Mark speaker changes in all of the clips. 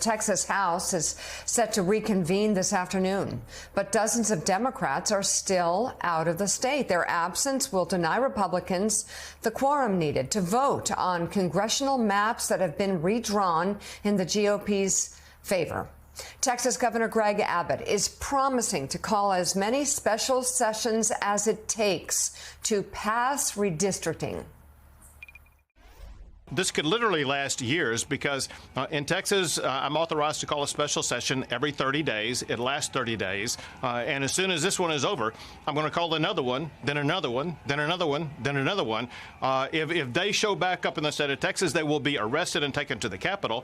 Speaker 1: Texas House is set to reconvene this afternoon, but dozens of Democrats are still out of the state. Their absence will deny Republicans the quorum needed to vote on congressional maps that have been redrawn in the GOP's favor. Texas Governor Greg Abbott is promising to call as many special sessions as it takes to pass redistricting.
Speaker 2: This could literally last years because in Texas, I'm authorized to call a special session every 30 days. It lasts 30 days. And as soon as this one is over, I'm going to call another one, then another one, then another one, then another one. If they show back up in the state of Texas, they will be arrested and taken to the Capitol.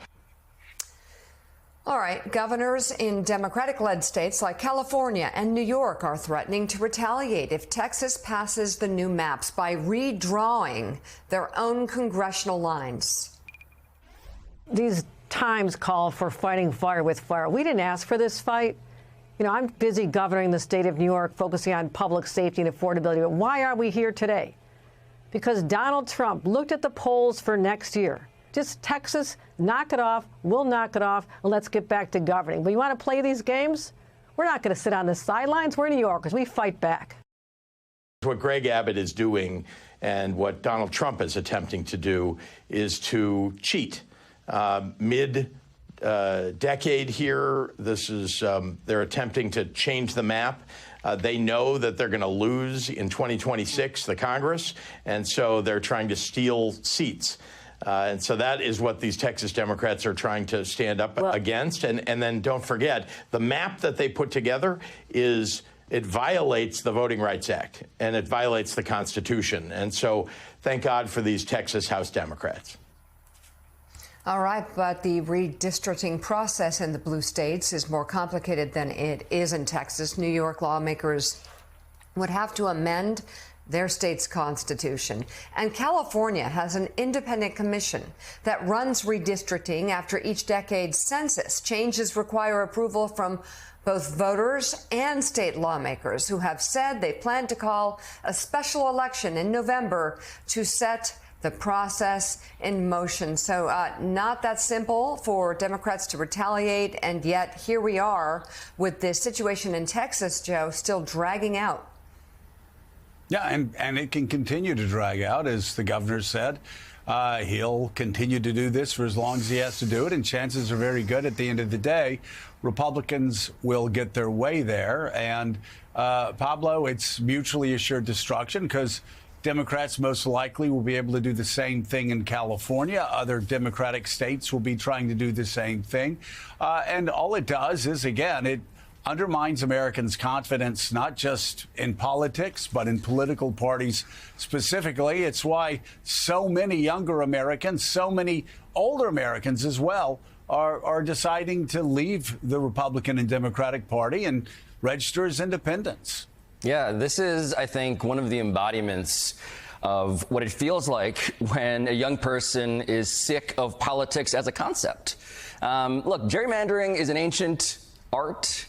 Speaker 1: All right, governors in Democratic-led states like California and New York are threatening to retaliate if Texas passes the new maps by redrawing their own congressional lines.
Speaker 3: These times call for fighting fire with fire. We didn't ask for this fight. You know, I'm busy governing the state of New York, focusing on public safety and affordability. But why are we here today? Because Donald Trump looked at the polls for next year. Just Texas, knock it off, we'll knock it off, and let's get back to governing. But you want to play these games? We're not going to sit on the sidelines. We're New Yorkers. We fight back.
Speaker 4: What Greg Abbott is doing and what Donald Trump is attempting to do is to cheat. Mid-decade here, this is they're attempting to change the map. They know that they're going to lose in 2026, the Congress, and so they're trying to steal seats. And so that is what these Texas Democrats are trying to stand up against. And then don't forget, the map that they put together it violates the Voting Rights Act and it violates the Constitution. And so thank God for these Texas House Democrats.
Speaker 1: All right, but the redistricting process in the blue states is more complicated than it is in Texas. New York lawmakers would have to amend their state's constitution. And California has an independent commission that runs redistricting after each decade's census. Changes require approval from both voters and state lawmakers who have said they plan to call a special election in November to set the process in motion. So not that simple for Democrats to retaliate. And yet here we are with this situation in Texas, Joe, still dragging out.
Speaker 5: Yeah, and it can continue to drag out, as the governor said. He'll continue to do this for as long as he has to do it, and chances are very good at the end of the day, Republicans will get their way there. And, Pablo, it's mutually assured destruction because Democrats most likely will be able to do the same thing in California. Other Democratic states will be trying to do the same thing. And all it does is, again, it undermines Americans' confidence, not just in politics, but in political parties specifically. It's why so many younger Americans, so many older Americans as well, are deciding to leave the Republican and Democratic Party and register as independents.
Speaker 6: Yeah, this is, I think, one of the embodiments of what it feels like when a young person is sick of politics as a concept. Look, gerrymandering is an ancient art.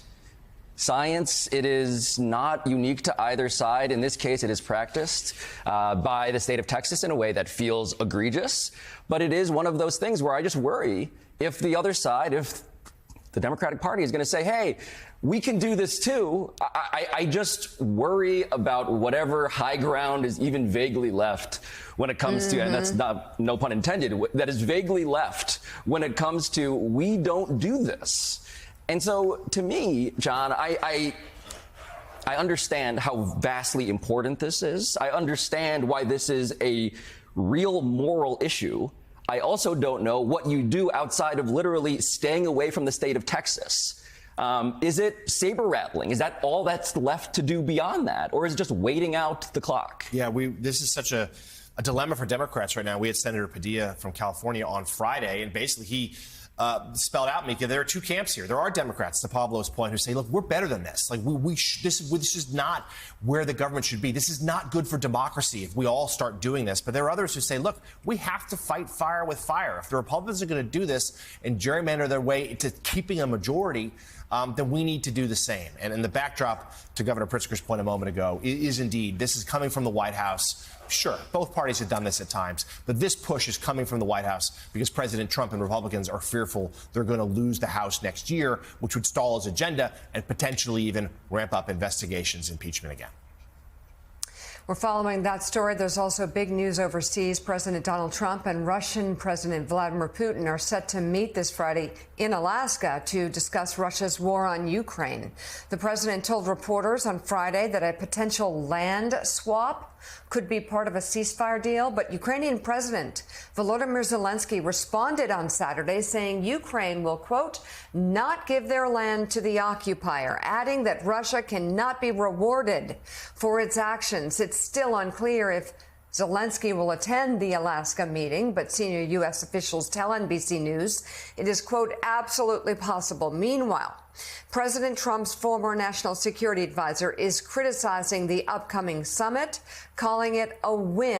Speaker 6: Science, it is not unique to either side. In this case, it is practiced by the state of Texas in a way that feels egregious. But it is one of those things where I just worry if the other side, if the Democratic Party is going to say, hey, we can do this too. I just worry about whatever high ground is even vaguely left when it comes to, and that's not, no pun intended, that is vaguely left when it comes to, we don't do this. And so, to me, John, I understand how vastly important this is. I understand why this is a real moral issue. I also don't know what you do outside of literally staying away from the state of Texas. Is it saber rattling? Is that all that's left to do beyond that? Or is it just waiting out the clock?
Speaker 7: Yeah, this is such a dilemma for Democrats right now. We had Senator Padilla from California on Friday, and basically he spelled out, Mika, there are two camps here. There are Democrats, to Pablo's point, who say, look, we're better than this. Like, this is not where the government should be. This is not good for democracy if we all start doing this. But there are others who say, look, we have to fight fire with fire. If the Republicans are going to do this and gerrymander their way to keeping a majority, then we need to do the same. And the backdrop to Governor Pritzker's point a moment ago is indeed this is coming from the White House. Sure, both parties have done this at times, but this push is coming from the White House because President Trump and Republicans are fearful they're going to lose the House next year, which would stall his agenda and potentially even ramp up investigations, impeachment again.
Speaker 1: We're following that story. There's also big news overseas. President Donald Trump and Russian President Vladimir Putin are set to meet this Friday in Alaska to discuss Russia's war on Ukraine. The president told reporters on Friday that a potential land swap could be part of a ceasefire deal, but Ukrainian President Volodymyr Zelensky responded on Saturday saying Ukraine will, quote, not give their land to the occupier, adding that Russia cannot be rewarded for its actions. It's still unclear if Zelensky will attend the Alaska meeting, but senior U.S. officials tell NBC News it is, quote, absolutely possible. Meanwhile, President Trump's former national security advisor is criticizing the upcoming summit, calling it a win.